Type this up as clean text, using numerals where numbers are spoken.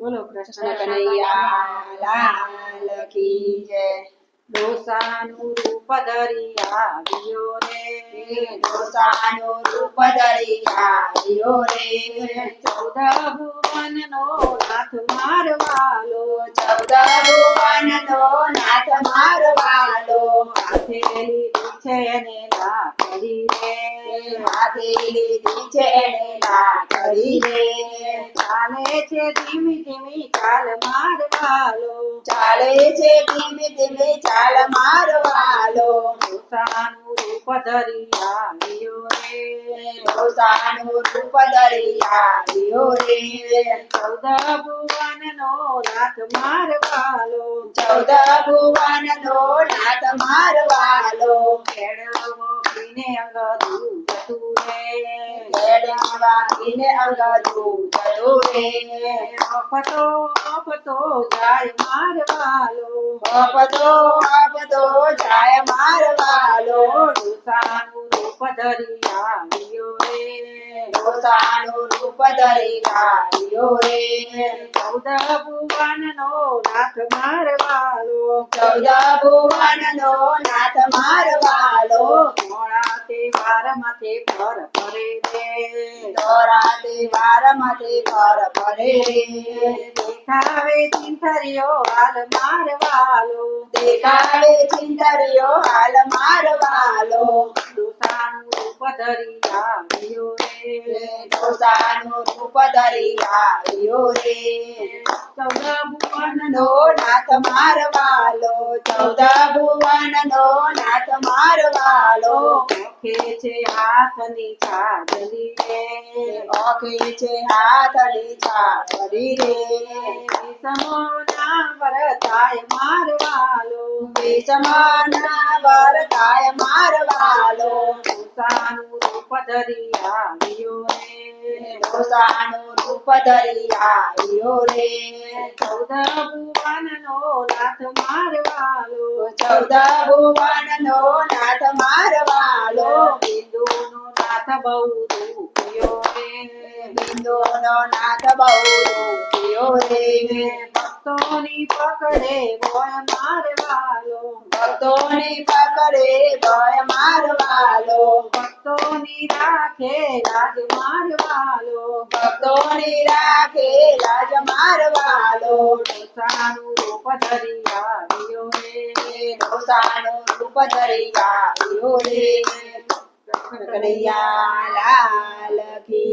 બોલો કૃષ્ણ કૃષ્ણ કનૈયા લાલ કી જય. ડોસાનું રૂપ ધરી આવ્યો રે ડોસાનું રૂપ ધરી આવ્યો રે. ચૌદ ભુવનનો નાથ મારવાલો ચૌદ ભુવનનો નાથ મારવાલો. હાથે લીધી છે એને લાકડી રે હાથે લીધી છે એણે લાકડી રે. ચાલે છે ધીમી ધીમી ચાલ મારવાલો ચાલે છે ધીમે ધીમે ચાલ મારવાલો. ડોસાનું રૂપ ધરી આવ્યો રે ડોસાનું રૂપ ધરી આવ્યો રે. ચૌદ ભુવનનો નાથ મારવાલો ચૌદ ભુવનનો નાથ મારવાલો. કેળવો પીને અંગદું જતું રે વાગીને અંગદું જતું રે. અપતો અપતો જાય મારવાલો અપતો અપતો જાય મારવાલો. ડોસાનું રૂપ ધરી આવ્યો રે ડોસાનું રૂપ ધરી આવ્યો રે. ચૌદ ભુવનનો નાથ મારવાલો ચૌદ ભુવનનો નાથ મારવાલો. મોડા તહેવાર માથે પર ફરે રે દોરા તહેવાર માથે પર પડે રે. દેખાવે ચિંથરીઓ હાલ મારવાલો દેખાડે ચિંતરીઓ હાલ મારવાલો. ડોસાનું રૂપ ધરી આવ્યો રે ડોસાનું રૂપ ધરી આવ્યો રે. ચૌદ ભુવનનો નો નાથ મારવાલો. ચૌદ ભુવનનો નાથ મારવાલો. ઓળખે છે હાથની છાજલી રે ઓખે છે હાથની છાપરી રે. વિષમોના વરતાય મારવાલો વિષમાના વરતાય મારવાલો. ડોસાનું રૂપ ધરી આવ્યો રે ડોસાનું રૂપ ધરી આવ્યો રે. ચૌદ ભુવનનો નાથ મારવાલો ચૌદ ભુવનનો નાથ મારવાલો. બિંદુનો નાથ બહુ રૂપિયો રે બિંદુનો નાથ બહુ રૂપિયો રે. ભક્તોની પકડે બોય મારવાલો ભક્તોની પકડે ભય મારવાલો. ભક્તોની રાખે લાજ મારવાલો ભક્તોની રાખે લાજ મારવાલો. ડોસાનું રૂપ ધરી આવ્યો રે ડોસાનું રૂપ ધરી આવ્યો રે. કનૈયા લાલ કી